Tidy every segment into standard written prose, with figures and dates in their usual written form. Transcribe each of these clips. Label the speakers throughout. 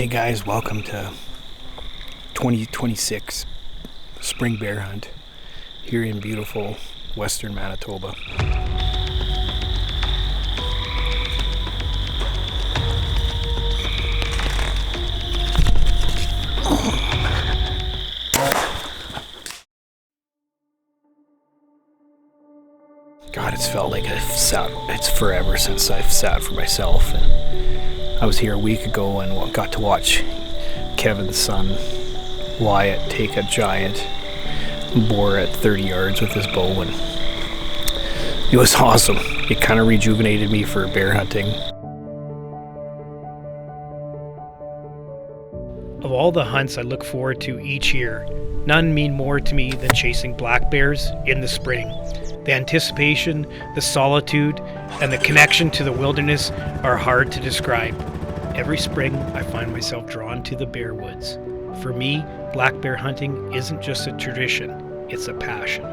Speaker 1: Hey guys, welcome to 2026 spring bear hunt here in beautiful western Manitoba. God, it's felt like it's forever since I've sat for myself. And I was here a week ago and got to watch Kevin's son, Wyatt, take a giant boar at 30 yards with his bow, and it was awesome. It kind of rejuvenated me for bear hunting.
Speaker 2: Of all the hunts I look forward to each year, none mean more to me than chasing black bears in the spring. The anticipation, the solitude, and the connection to the wilderness are hard to describe. Every spring, I find myself drawn to the bear woods. For me, black bear hunting isn't just a tradition, it's a passion.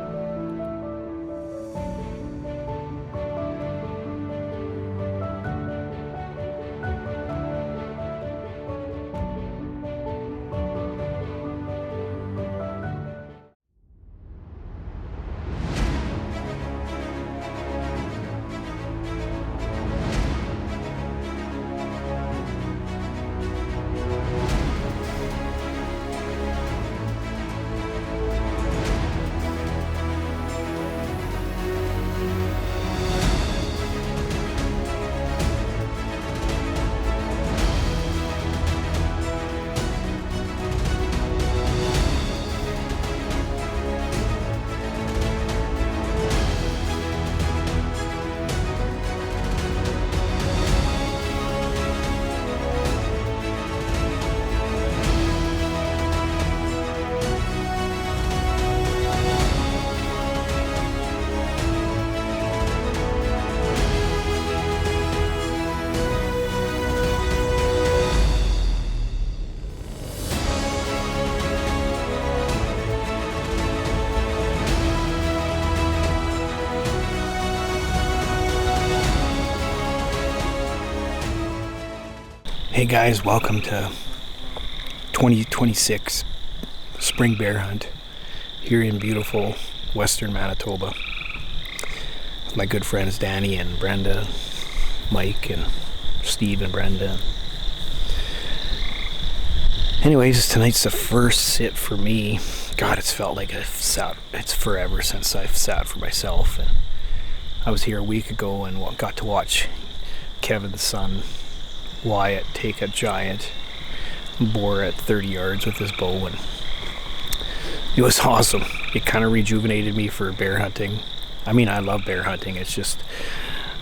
Speaker 1: Hey guys, welcome to 2026 spring bear hunt here in beautiful western Manitoba with my good friends Danny and Brenda, Mike and Steve and Brenda. Anyways, tonight's the first sit for me. God, it's felt like it's forever since I've sat for myself. And I was here a week ago and got to watch Kevin's son, Wyatt, take a giant boar at 30 yards with his bow, and it was awesome. It kind of rejuvenated me for bear hunting. I mean, I love bear hunting. It's just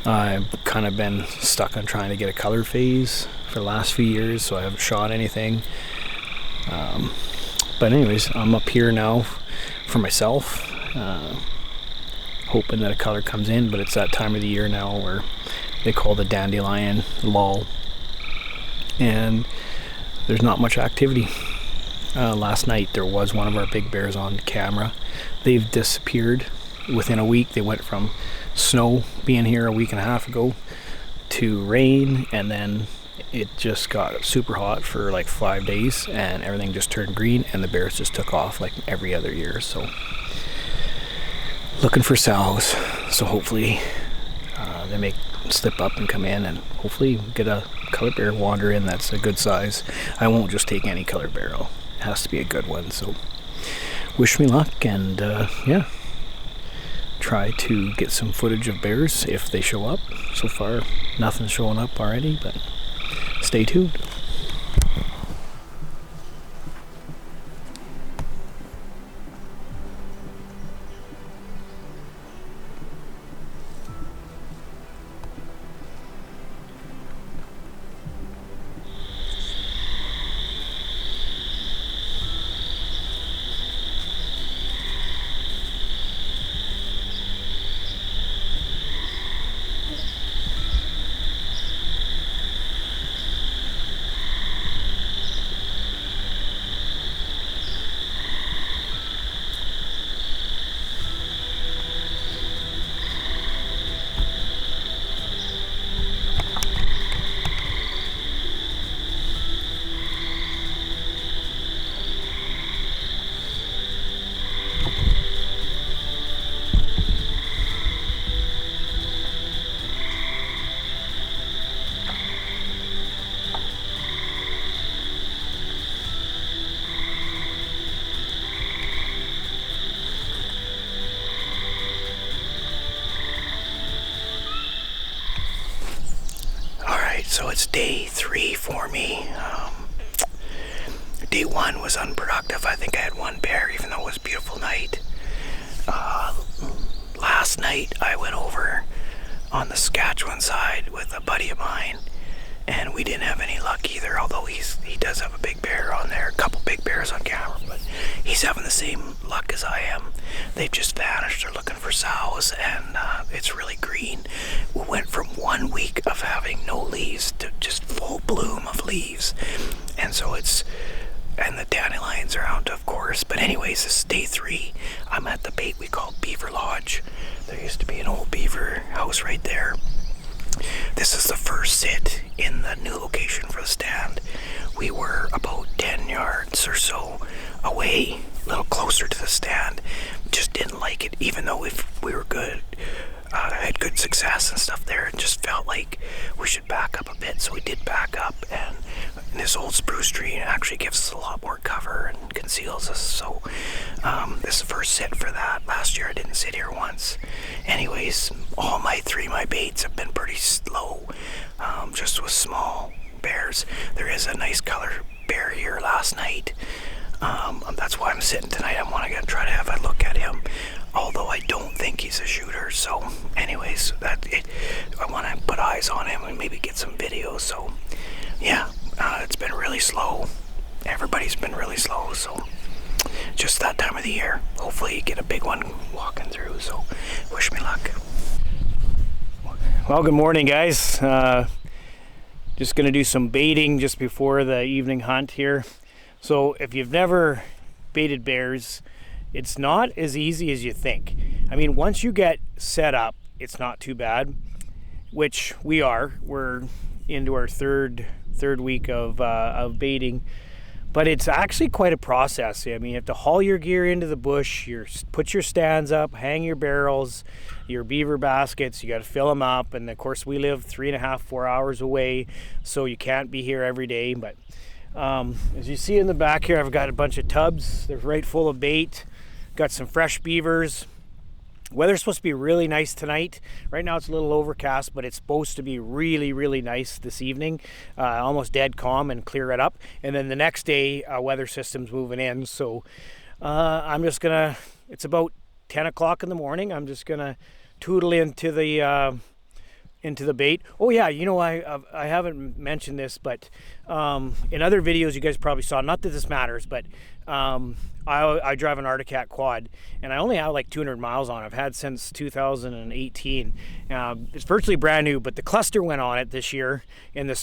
Speaker 1: I've kind of been stuck on trying to get a color phase for the last few years, so I haven't shot anything. But anyways, I'm up here now for myself, hoping that a color comes in, but it's that time of the year now where they call the dandelion lull, and there's not much activity. Last night there was one of our big bears on camera. They've disappeared within a week. They went from snow being here a week and a half ago to rain, and then it just got super hot for like 5 days and everything just turned green, and the bears just took off like every other year. So looking for sows, so hopefully they may slip up and come in, and hopefully get a color bear wander in that's a good size. I won't just take any color barrel, it has to be a good one. So wish me luck, and try to get some footage of bears if they show up. So far nothing's showing up already, but stay tuned. it's day 3 for me. Day 1 was unproductive. I think I had 1 bear, even though it was a beautiful night. Last night I went over on the Saskatchewan side with a buddy of mine, and we didn't have any luck either, although he does have a big bear on there, a couple big bears on camera, but he's having the same luck as I am. They've just vanished. They're looking for sows, and it's really green. We went from 1 week of having no leaves to just full bloom of leaves, and the dandelions are out, of course. But anyways, this is day 3. I'm at the bait we call Beaver Lodge. There used to be an old beaver house right there. This is the first sit in the new location for the stand. We were about 10 yards or so away, a little closer to the stand. Just didn't like it, even though if we were good, had good success and stuff there. It just felt like we should back up a bit, so we did back up, and this old spruce tree actually gives us a lot more cover and conceals us, so this is the first sit for that. Last year I didn't sit here once. Anyways, all my baits have been pretty slow, just with small bears. There is a nice color bear here last night. That's why I'm sitting tonight. I want to try to have a look at him, although I don't think he's a shooter. So anyways, I want to put eyes on him and maybe get some videos. So yeah, it's been really slow. Everybody's been really slow, so just that time of the year. Hopefully you get a big one walking through, so wish me luck. Well, good morning, guys. Just gonna do some baiting just before the evening hunt here. So if you've never baited bears, it's not as easy as you think. I mean, once you get set up, it's not too bad, which we are. We're into our third week of baiting, but it's actually quite a process. I mean, you have to haul your gear into the bush, put your stands up, hang your barrels, your beaver baskets, you got to fill them up, and of course we live 3.5-4 hours away, so you can't be here every day. But as you see in the back here, I've got a bunch of tubs. They're right full of bait. Got some fresh beavers. Weather's supposed to be really nice tonight. Right now it's a little overcast, but it's supposed to be really, really nice this evening. Almost dead calm and clear it up. And then the next day, weather system's moving in. So I'm just gonna, it's about 10 o'clock in the morning. I'm just gonna tootle into the bait. Oh yeah, you know, I haven't mentioned this, but in other videos you guys probably saw, not that this matters, but I drive an Arctic Cat quad, and I only have like 200 miles on it. I've had since 2018. It's virtually brand new, but the cluster went on it this year,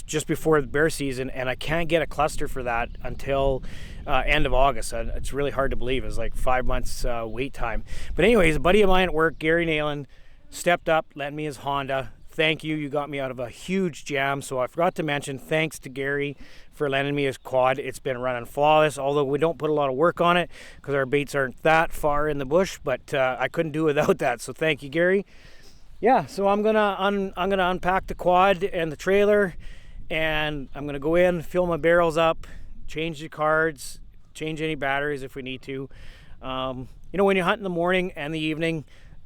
Speaker 1: just before the bear season, and I can't get a cluster for that until end of August. It's really hard to believe. It's like 5 months wait time. But anyways, a buddy of mine at work, Gary Nalen, stepped up, lent me his Honda. Thank you. You got me out of a huge jam. So I forgot to mention, thanks to Gary for lending me his quad. It's been running flawless, although we don't put a lot of work on it because our baits aren't that far in the bush, but I couldn't do without that. So thank you, Gary. Yeah, so I'm gonna unpack the quad and the trailer, and I'm gonna go in, fill my barrels up, change the cards, change any batteries if we need to. You know, when you hunt in the morning and the evening,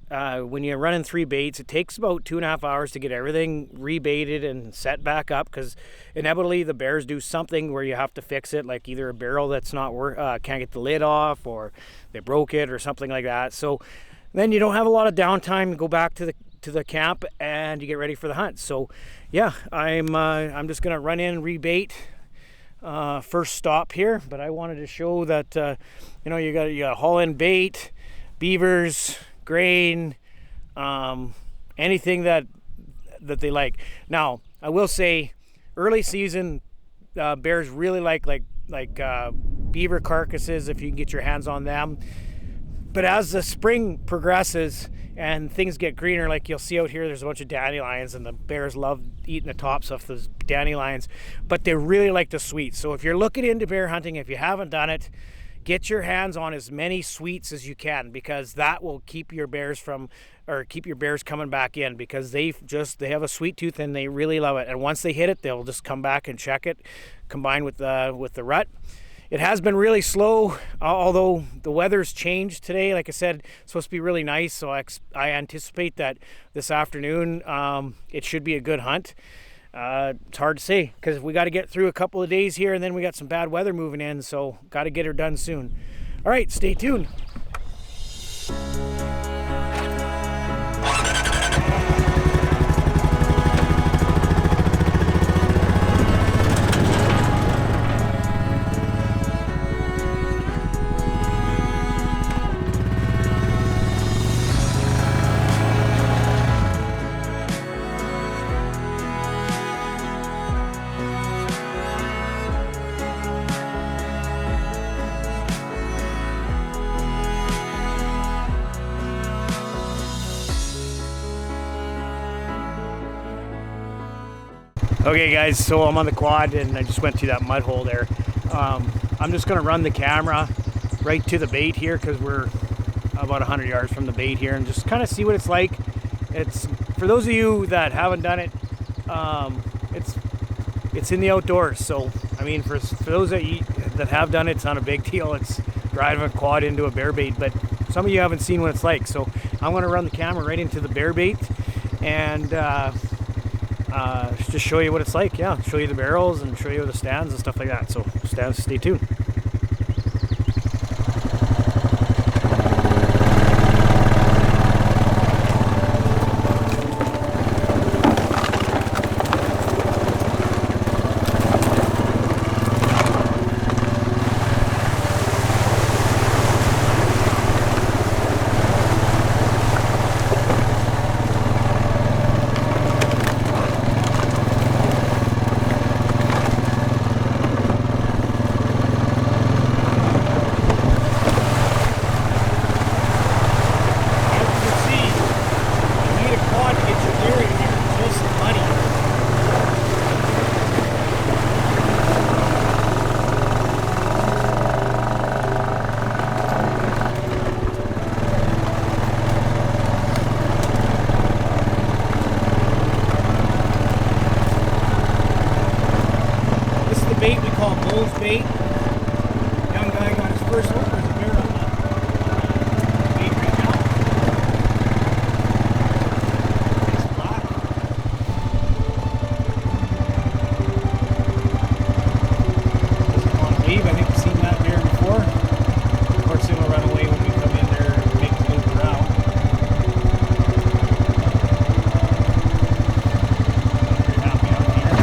Speaker 1: when you're running 3 baits, it takes about 2.5 hours to get everything rebaited and set back up, because inevitably the bears do something where you have to fix it, like either a barrel that's not can't get the lid off, or they broke it or something like that. So then you don't have a lot of downtime. You go back to the camp and you get ready for the hunt. So yeah, I'm just gonna run in and rebait. First stop here, but I wanted to show that you know, you got haul in bait, beavers, grain, anything that they like. Now I will say, early season bears really like beaver carcasses if you can get your hands on them. But as the spring progresses and things get greener, like you'll see out here, there's a bunch of dandelions, and the bears love eating the tops of those dandelions, but they really like the sweets. So if you're looking into bear hunting, if you haven't done it, get your hands on as many sweets as you can, because that will keep your bears coming back in, because they have a sweet tooth and they really love it. And once they hit it, they'll just come back and check it, combined with the rut. It has been really slow, although the weather's changed today. Like I said, it's supposed to be really nice, so I anticipate that this afternoon it should be a good hunt. It's hard to say because we got to get through a couple of days here, and then we got some bad weather moving in, so got to get her done soon. All right, stay tuned. Okay guys, so I'm on the quad and I just went through that mud hole there. I'm just gonna run the camera right to the bait here because we're about 100 yards from the bait here and just kind of see what it's like. It's for those of you that haven't done it, it's in the outdoors. So I mean, for those that have done it, it's not a big deal. It's driving a quad into a bear bait, but some of you haven't seen what it's like. So I'm gonna run the camera right into the bear bait and just show you what it's like. Yeah, show you the barrels and show you the stands and stuff like that. So stay tuned. Bait we call bull's bait. Young guy got his first one. There's a bear on the bait right now. It's black. Doesn't want to leave. I think we've seen that bear before. Of course, it'll run away when we come in there and make the loop around. Very happy out here.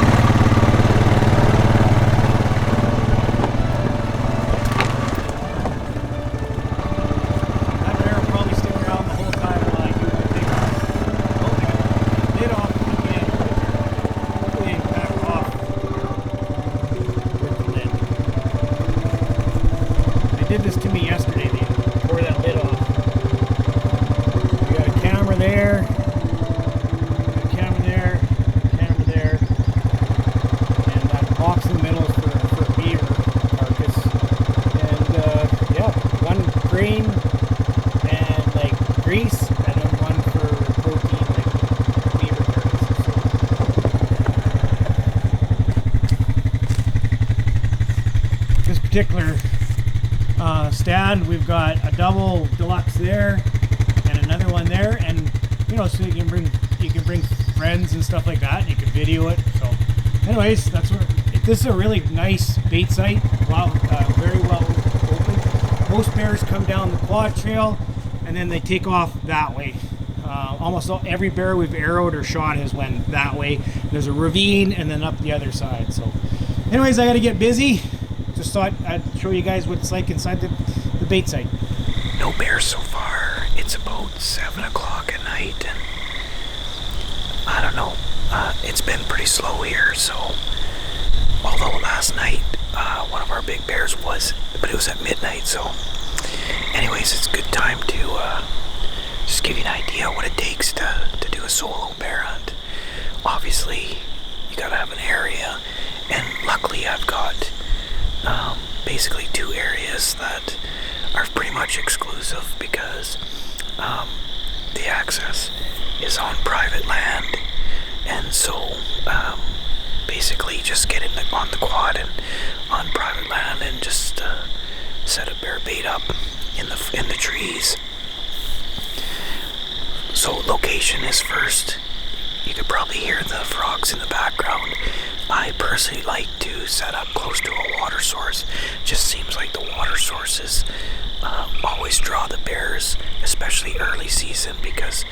Speaker 1: Did this to me yesterday. They tore that lid off. We got a camera there, a camera there, a camera there, and that box in the middle is for a beaver carcass. And yeah, one grain and like grease, and then one for protein, like beaver carcasses. This particular stand, we've got a double deluxe there and another one there, and you know, so you can bring friends and stuff like that. You can video it. So anyways, that's where this is a really nice bait site. Wow, very well open. Most bears come down the quad trail and then they take off that way. Almost every bear we've arrowed or shot has went that way. There's a ravine and then up the other side. So anyways, I got to get busy. Just thought I'd show you guys what it's like inside the bait site.
Speaker 3: No bears so far. It's about 7 o'clock at night, and I don't know. It's been pretty slow here. So, although last night one of our big bears was, but it was at midnight. So, anyways, it's a good time to just give you an idea what it takes to do a solo bear hunt. Obviously, you gotta have an area, and luckily I've got basically two areas that are pretty much exclusive because the access is on private land, and so basically just get on the quad and on private land and just set a bear bait up in the trees. So location is first. you could probably hear the frogs in the background. I personally like to set up close to a water source. Just seems like the water sources always draw the bears, especially early season, because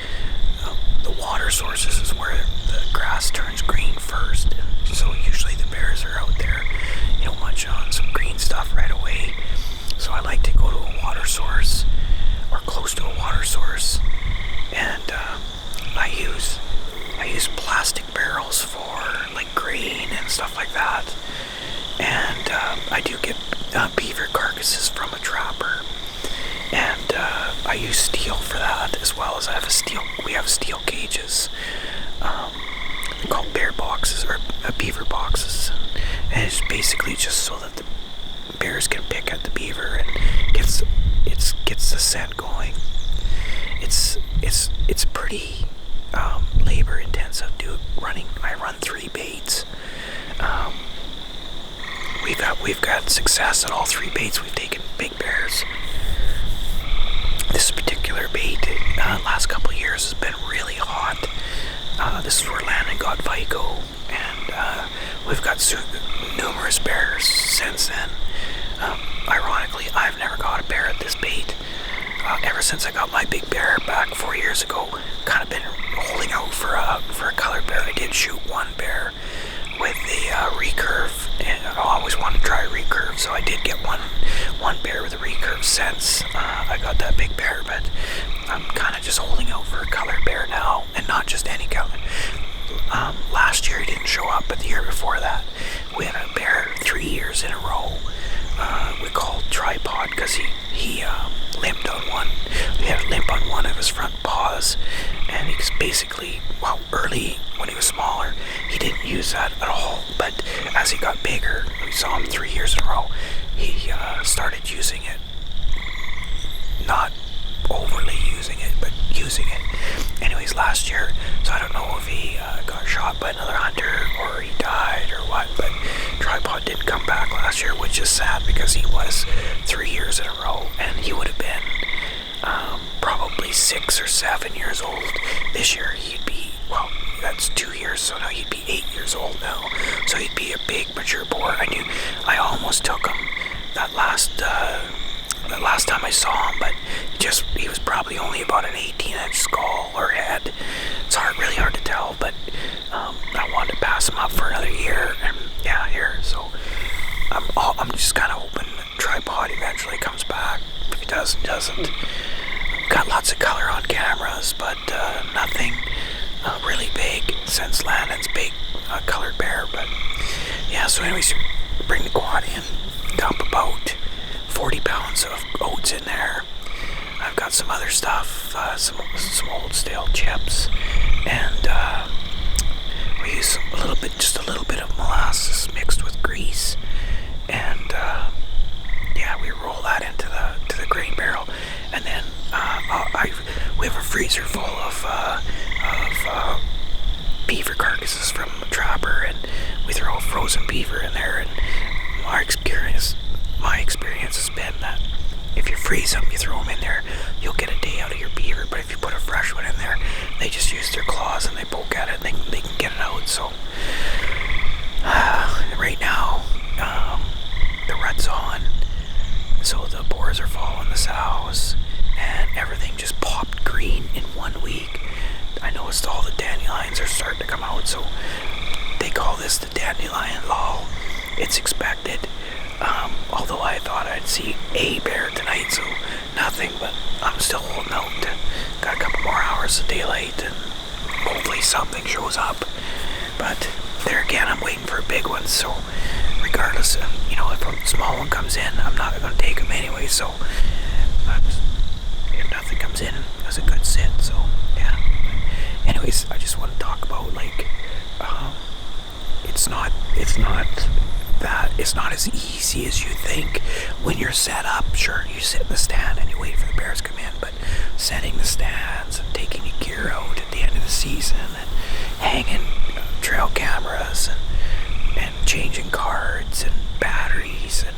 Speaker 3: the water sources is where the grass turns green first. And so usually the bears are out there, munching on some green stuff right away. So I like to go to a water source or close to a water source, and I use plastic barrels for like grain and stuff like that. And I do get beaver carcasses from a trapper, and I use steel for that, as well as we have steel cages called bear boxes or beaver boxes, and it's basically just so that the bears can pick at the beaver and gets the scent going. It's pretty labor intensive running. I run 3 baits. We've got success at all 3 baits. We've taken big bears. This particular bait, last couple of years, has been really hot. This is where Landon got Vico, and we've got numerous bears since then. Ironically, I've never got a bear at this bait. Ever since I got my big bear back 4 years ago, kind of been holding out for a colored bear. I did shoot one bear with the recurve, and I always wanted to try a recurve, so I did get one bear with a recurve since I got that big bear, but I'm kind of just holding out for a colored bear now, and not just any color. Last year he didn't show up, but the year before that we had a bear 3 years in a row. We called tripod because he limped on one. He had a limp on one of his front paws, and he's basically, early when he was smaller, he didn't use that at all. But as he got bigger, we saw him 3 years in a row, he started using it. Not overly using it, but using it. Anyways, last year, so I don't know if he got shot by another hunter or he died or what, but tripod didn't come back last year, which is sad because he was 3 years in a row, and he would have been probably 6 or 7 years old. This year he'd be, that's 2 years, so now he'd be 8 years old now. So he'd be a big mature boar. I almost took him that last time I saw him, but he was probably only about an 18-inch skull or head. It's really hard to tell, but I wanted to pass him up for another year, and here. So I'm just kind of hoping that tripod eventually comes back. If he doesn't. Got lots of color on cameras, but nothing really big since Landon's big colored bear. But so anyways, bring the quad in, dump about 40 pounds of oats in there. I've got some other stuff, some old stale chips, and we use just a little bit of molasses mixed with grease, and we roll that into the grain barrel, and then we have a freezer full of beaver carcasses from a trapper, and we throw frozen beaver in there. And my experience has been that if you freeze them, you throw them in there, you'll get a day out of your beaver. But if you put a fresh one in there, they just use their claws and they poke at it and they can get it out. So right now, the rut's on, so the boars are following the sows, and everything just popped green in 1 week. I noticed all the dandelions are starting to come out, so they call this the dandelion lull. It's expected. Although I thought I'd see a bear tonight, so nothing, but I'm still holding out. Got a couple more hours of daylight, and hopefully something shows up. But there again, I'm waiting for a big one, so regardless, if a small one comes in, I'm not going to take him anyway, so if nothing comes in, that's a good sit, so yeah. Anyways, I just want to talk about, it's not as easy as you think when you're set up. Sure, you sit in the stand and you wait for the bears to come in, but setting the stands and taking your gear out at the end of the season and hanging trail cameras and changing cards and batteries and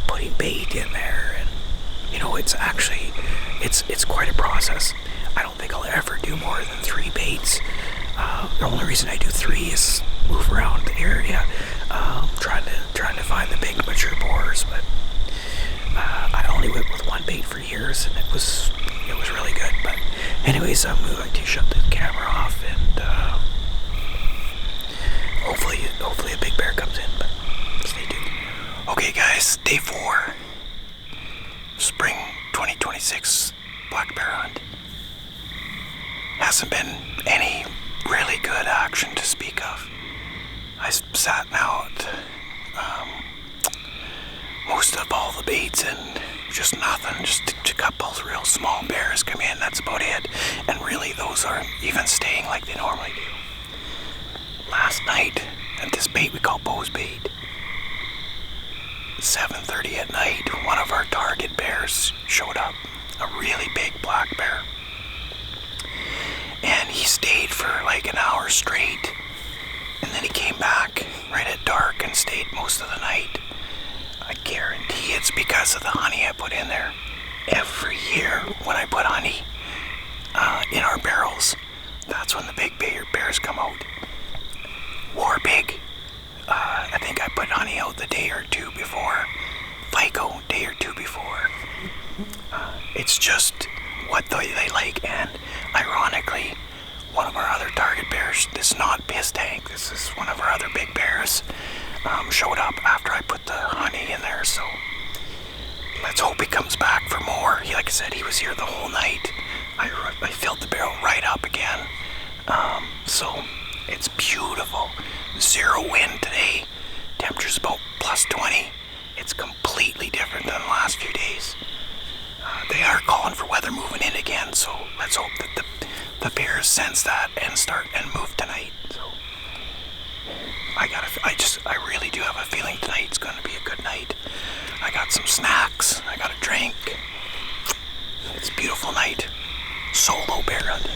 Speaker 3: putting bait in there, and it's quite a process. I don't think I'll ever do more than 3 baits The only reason I do 3 is move around the area, trying to find the big mature boars. But I only went with one bait for years, and it was really good. But anyways, I'm going to shut the camera off, and hopefully a big bear comes in. But stay tuned. Okay, guys, day 4, spring 2026 black bear hunt. Hasn't been any really good action to speak of. I sat now at most of all the baits and just nothing, just a couple real small bears come in, that's about it. And really those aren't even staying like they normally do. Last night, at this bait we call Bo's bait, 7:30 at night, one of our target bears showed up, a really big black bear. And he stayed for like an hour straight, and then he came back right at dark and stayed most of the night. I guarantee it's because of the honey I put in there. Every year when I put honey in our barrels, that's when the big bears come out. War Pig, I think I put honey out the day or 2 before. FICO, day or 2 before. It's just what they like, and ironically, one of our other target bears, this is not Piss Tank, this is one of our other big bears, showed up after I put the honey in there, so let's hope he comes back for more. Like I said, he was here the whole night. I filled the barrel right up again, so it's beautiful. 0 wind today, temperature's about plus 20. It's completely different than the last few days. They are calling for weather moving in again, so let's hope that the bears sense that and start and move tonight. So I really do have a feeling tonight's going to be a good night. I got some snacks, I got a drink. It's a beautiful night. Solo bear hunting.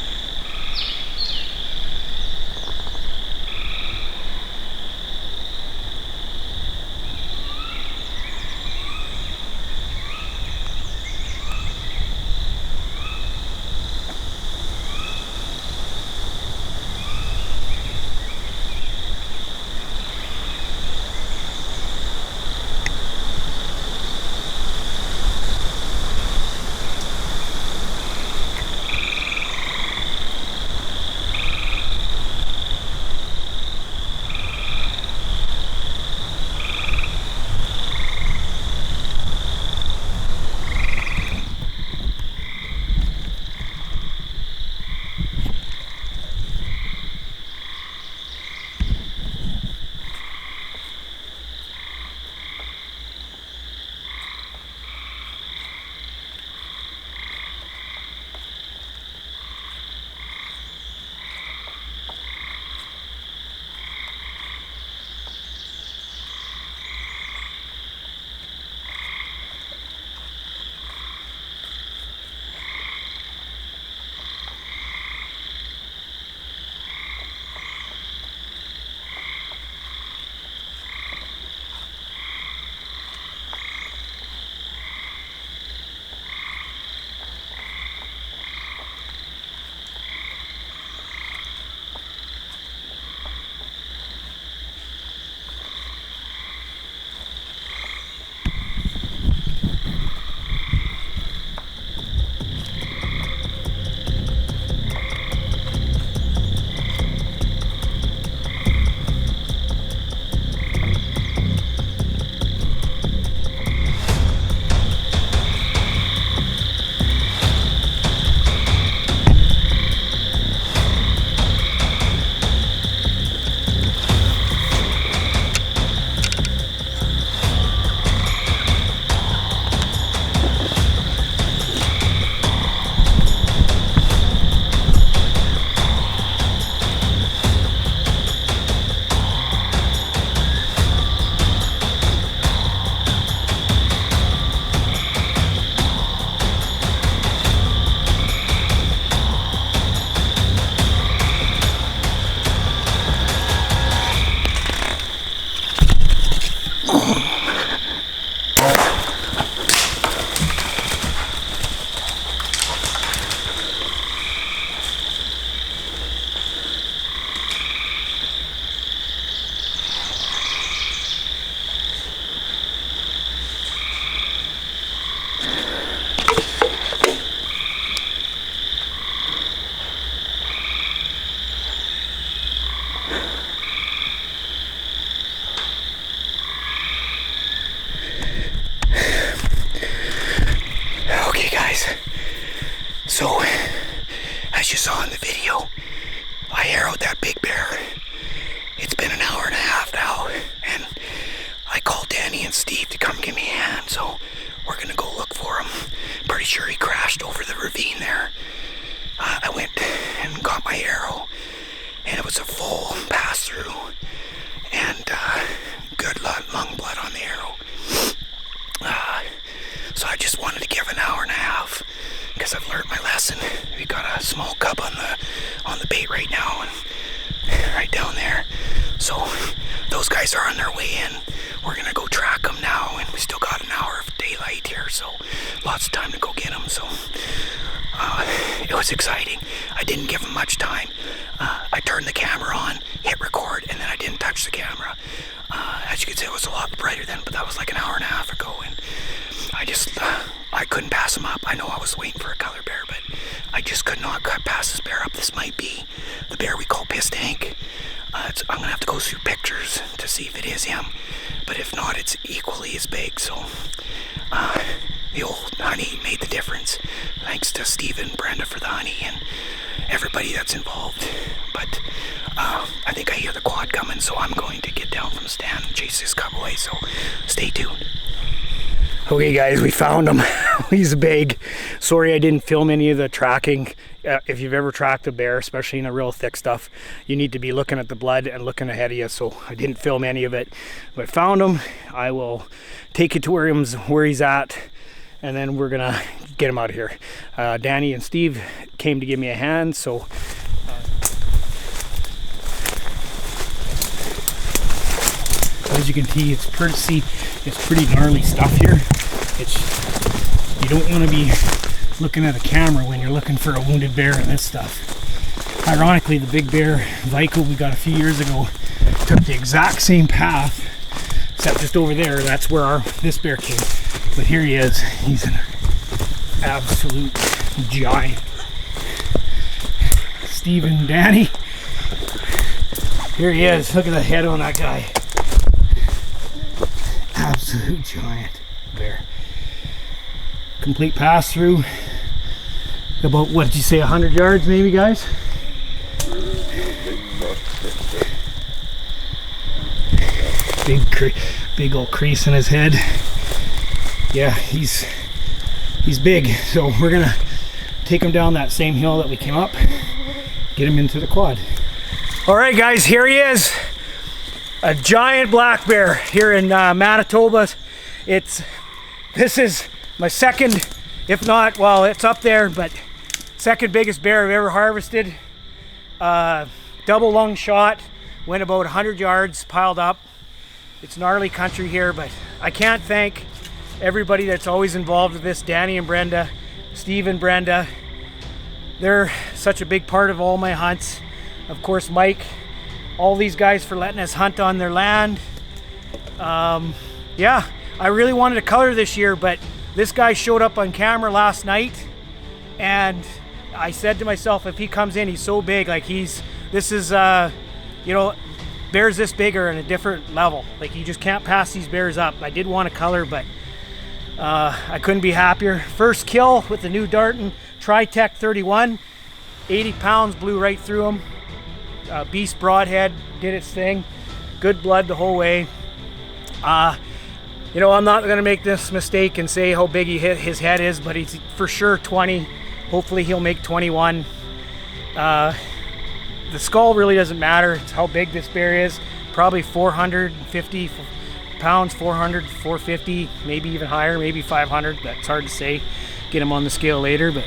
Speaker 3: So, as you saw in the video, I arrowed that big bear. It's been an hour and a half now, and I called Danny and Steve to come give me a hand, so we're gonna go look for him. Pretty sure he crashed over the ravine there. I went and got my arrow, and it was a full pass-through, and good lung blood on the arrow. So I just wanted to give an hour and a half, because I've learned my lesson. We got a small cub on the bait right now, and right down there. So those guys are on their way in. We're gonna go track them now, and we still got an hour of daylight here, so lots of time to go get them. So it was exciting. I didn't give them much time. I turned the camera on, hit record, and then I didn't touch the camera. As you can see, it was a lot brighter then, but that was like an hour and a half ago, and I couldn't pass him up. I know I was waiting for a color bear, but I just could not pass this bear up. This might be the bear we call Pissed Hank. I'm gonna have to go through pictures to see if it is him, but if not, it's equally as big. So the old honey made the difference. Thanks to Steve and Brenda for the honey and everybody that's involved. But I think I hear the quad coming, so I'm going to get down from the stand and chase this cub away, so stay tuned.
Speaker 1: Okay guys, we found him. He's big. Sorry I didn't film any of the tracking. If you've ever tracked a bear, especially in the real thick stuff, you need to be looking at the blood and looking ahead of you, so I didn't film any of it. But I found him. I will take you to where he's at, and then we're gonna get him out of here. Danny and Steve came to give me a hand, so as you can see, it's pretty gnarly stuff here. You don't want to be looking at a camera when you're looking for a wounded bear and this stuff. Ironically, the big bear Vico we got a few years ago took the exact same path, except just over there. That's where this bear came. But here he is. He's an absolute giant. Steve and Danny. Here he is. Look at the head on that guy. Absolute giant bear. Complete pass through. About, what did you say, 100 yards maybe, guys? Big old crease in his head. Yeah, he's big. So we're gonna take him down that same hill that we came up, get him into the quad. All right guys, here he is. A giant black bear here in Manitoba. This is my second, if not, well, it's up there, but second biggest bear I've ever harvested. Double lung shot, went about 100 yards, piled up. It's gnarly country here, but I can't thank everybody that's always involved with this. Danny and Brenda, Steve and Brenda. They're such a big part of all my hunts. Of course, Mike, all these guys for letting us hunt on their land. Yeah, I really wanted to color this year, but this guy showed up on camera last night, and I said to myself, if he comes in, he's so big, like this is, you know, bears this big are in a different level. Like, you just can't pass these bears up. I did want to color, but I couldn't be happier. First kill with the new Darton Tri-Tech 31, 80 pounds, blew right through him. Beast broadhead, did its thing. Good blood the whole way. You know, I'm not going to make this mistake and say how big his head is, but he's for sure 20. Hopefully he'll make 21. The skull really doesn't matter. It's how big this bear is. Probably 450 pounds, 400, 450, maybe even higher, maybe 500. That's hard to say. Get him on the scale later, but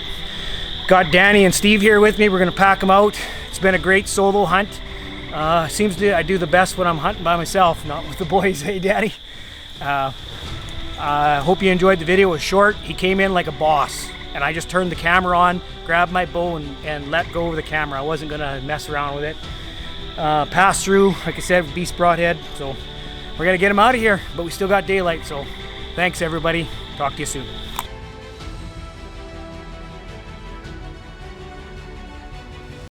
Speaker 1: got Danny and Steve here with me. We're going to pack him out. It's been a great solo hunt. Seems to I do the best when I'm hunting by myself, not with the boys. Hey, Daddy. Hope you enjoyed the video. It was short. He came in like a boss, and I just turned the camera on, grabbed my bow, and let go of the camera. I wasn't going to mess around with it. Pass through, like I said, beast broadhead. So we're going to get him out of here, but we still got daylight. So thanks, everybody. Talk to you soon.